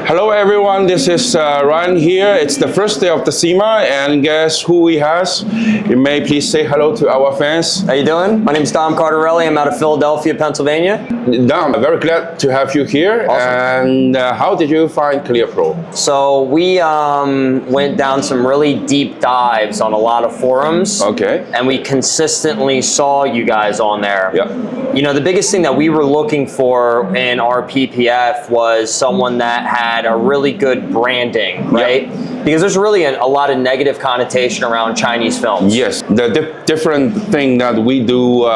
Hello everyone, this is Ryan here. It's the first day of the SEMA, and guess who we has? You may please say hello to our fans. How you doing? My name is Dom Cardarelli. I'm out of Philadelphia, Pennsylvania. Dom, very glad to have you here. Awesome. And how did you find ClearPro? So we went down some really deep dives on a lot of forums. Okay. And we consistently saw you guys on there. Yeah. You know, the biggest thing that we were looking for in our PPF was someone that had a really good branding, right? Yep. Because there's really a lot of negative connotation around Chinese films. Yes, the different thing that we do,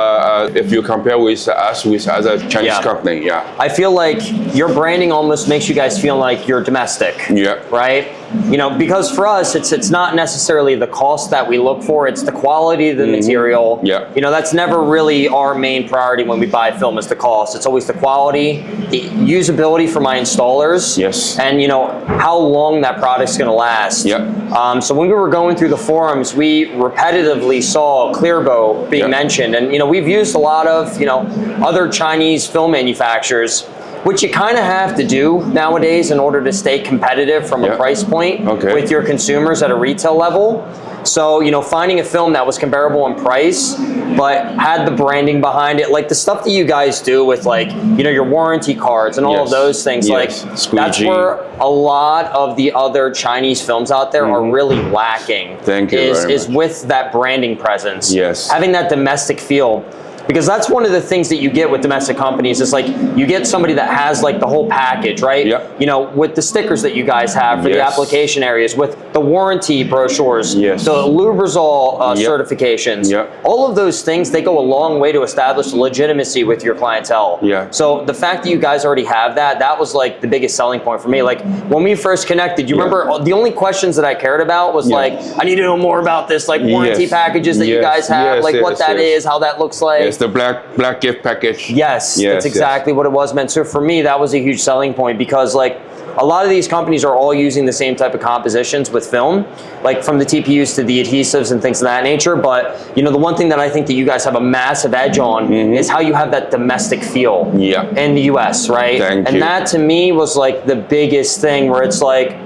if you compare with us with other Chinese company, I feel like your branding almost makes you guys feel like you're domestic. Yeah. Right? You know, because for us, it's not necessarily the cost that we look for, it's the quality of the material. Yeah. You know, that's never really our main priority when we buy film is the cost. It's always the quality, the usability for my installers. Yes. And you know, how long that product's gonna last. Yeah. So when we were going through the forums, we repetitively saw ClearPro being mentioned. And you know, we've used a lot of, you know, other Chinese film manufacturers, which you kind of have to do nowadays in order to stay competitive from a price point with your consumers at a retail level. So, you know, finding a film that was comparable in price, but had the branding behind it, like the stuff that you guys do with, like, you know, your warranty cards and all of those things, like that's where a lot of the other Chinese films out there are really lacking. Thank you is with that branding presence. Yes. Having that domestic feel. Because that's one of the things that you get with domestic companies is like you get somebody that has like the whole package, right? Yep. You know, with the stickers that you guys have for the application areas, with the warranty brochures, the Lubrizol certifications, all of those things, they go a long way to establish legitimacy with your clientele. Yeah. So the fact that you guys already have that, that was like the biggest selling point for me. Like when we first connected, you remember the only questions that I cared about was like, I need to know more about this, like warranty packages that you guys have, like what that is, how that looks like. The black gift package. Yes, that's exactly what it was meant. So for me, that was a huge selling point because like a lot of these companies are all using the same type of compositions with film, like from the TPUs to the adhesives and things of that nature. But you know, the one thing that I think that you guys have a massive edge on is how you have that domestic feel in the US, right? And that to me was like the biggest thing where it's like,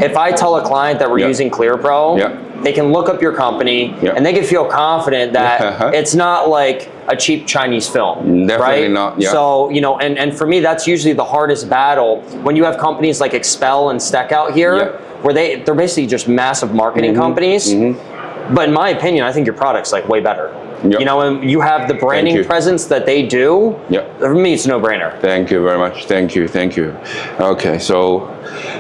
if I tell a client that we're using ClearPro, they can look up your company and they can feel confident that it's not like a cheap Chinese film. Definitely not. So, you know, and for me, that's usually the hardest battle when you have companies like Expel and Steck out here, where they're basically just massive marketing companies. But in my opinion, I think your product's like way better. You know, and you have the branding presence that they do. For me, it's a no-brainer. Thank you very much. Thank you. Thank you. Okay, so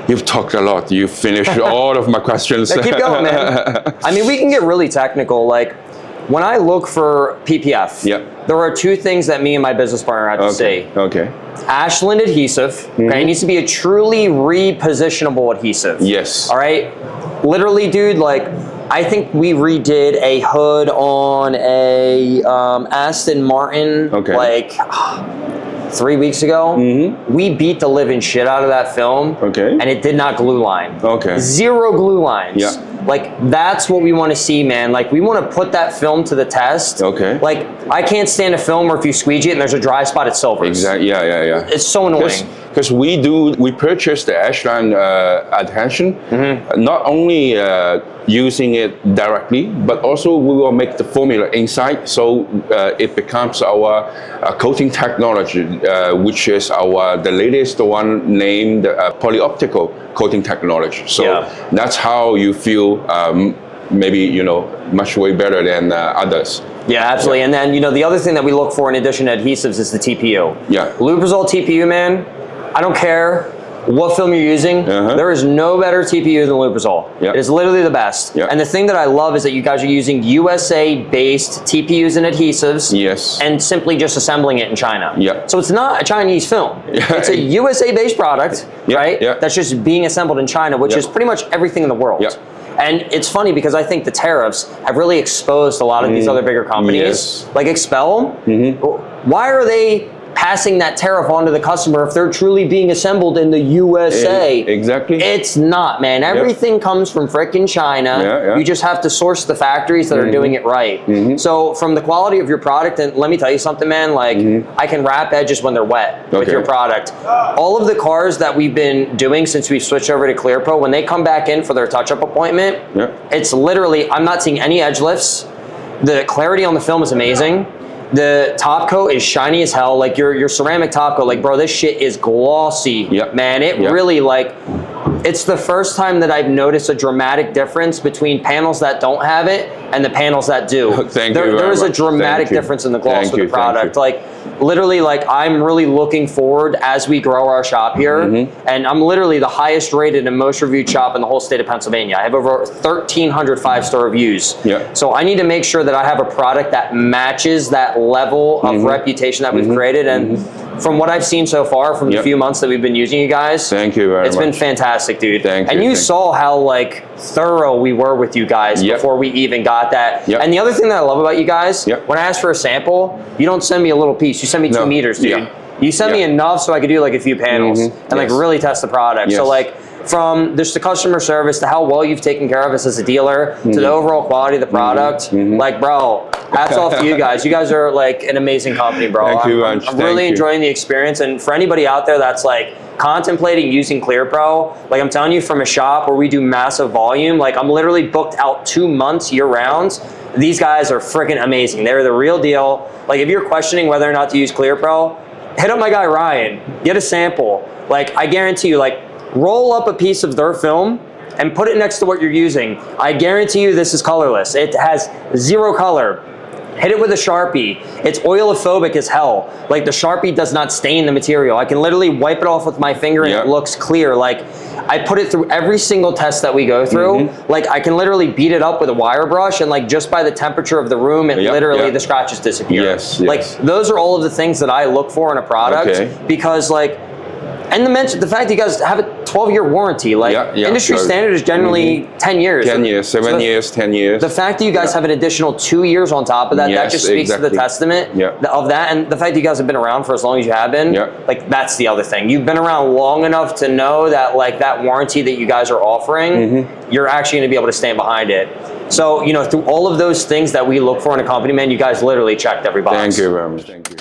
you've talked a lot. You finished all of my questions. Keep going, man. I mean, we can get really technical. Like, when I look for PPF, there are two things that me and my business partner have to see. Ashland adhesive. Okay, it needs to be a truly repositionable adhesive. Yes. All right. Literally, dude, like, I think we redid a hood on a Aston Martin like 3 weeks ago. We beat the living shit out of that film, and it did not glue line. Zero glue lines. Like, that's what we want to see, man. Like, we want to put that film to the test. Like, I can't stand a film where if you squeegee it and there's a dry spot, it silvers. Exactly. It's so annoying. Because we purchased the Ashland adhesion, not only using it directly, but also we will make the formula inside, so it becomes our coating technology, which is the latest one named polyoptical coating technology. So that's how you feel maybe, you know, much way better than others. Yeah, absolutely. And then, you know, the other thing that we look for in addition to adhesives is the TPU. Lubrizol TPU, man, I don't care what film you're using, there is no better TPU than Lubrizol. It is literally the best. And the thing that I love is that you guys are using USA-based TPUs and adhesives and simply just assembling it in China. So it's not a Chinese film. It's a USA-based product, right? That's just being assembled in China, which is pretty much everything in the world. And it's funny because I think the tariffs have really exposed a lot of these other bigger companies, like Expel. Why are they passing that tariff on to the customer if they're truly being assembled in the USA. Exactly. It's not, man. Everything comes from frickin' China. You just have to source the factories that are doing it right. So from the quality of your product, and let me tell you something, man, like I can wrap edges when they're wet with your product. All of the cars that we've been doing since we've switched over to ClearPro, when they come back in for their touch-up appointment, it's literally, I'm not seeing any edge lifts. The clarity on the film is amazing. The top coat is shiny as hell. Like your ceramic top coat, like bro, this shit is glossy, man. It really like, it's the first time that I've noticed a dramatic difference between panels that don't have it and the panels that do. There is a dramatic difference in the gloss with the product. Like literally, like I'm really looking forward as we grow our shop here, and I'm literally the highest rated and most reviewed shop in the whole state of Pennsylvania. I have over 1,300 5-star reviews. So I need to make sure that I have a product that matches that level of reputation that we've created. And from what I've seen so far, from the few months that we've been using you guys, it's been fantastic, dude. And you saw how like thorough we were with you guys before we even got that. And the other thing that I love about you guys, when I ask for a sample, you don't send me a little piece. You send me 2 meters, dude. You send me enough so I could do like a few panels and like really test the product. So like from just the customer service to how well you've taken care of us as a dealer to the overall quality of the product, like bro, hats off to you guys. You guys are like an amazing company, bro. I'm really enjoying the experience. And for anybody out there that's like contemplating using ClearPro, like I'm telling you, from a shop where we do massive volume, like I'm literally booked out 2 months year round. These guys are freaking amazing. They're the real deal. Like if you're questioning whether or not to use ClearPro, hit up my guy Ryan, get a sample. Like I guarantee you, like roll up a piece of their film and put it next to what you're using. I guarantee you this is colorless. It has 0 color. Hit it with a Sharpie. It's oilophobic as hell. Like the Sharpie does not stain the material. I can literally wipe it off with my finger and it looks clear. Like I put it through every single test that we go through. Like I can literally beat it up with a wire brush and like just by the temperature of the room, it literally the scratches disappear. Like those are all of the things that I look for in a product because like, and the fact that you guys have a 12-year warranty, like industry standard is generally 10 years. 10 years, 7 years, 10 years. The fact that you guys have an additional 2 years on top of that, that just speaks to the testament of that. And the fact that you guys have been around for as long as you have been, like that's the other thing. You've been around long enough to know that like that warranty that you guys are offering, you're actually gonna be able to stand behind it. So, you know, through all of those things that we look for in a company, man, you guys literally checked every box. Thank you very much, thank you.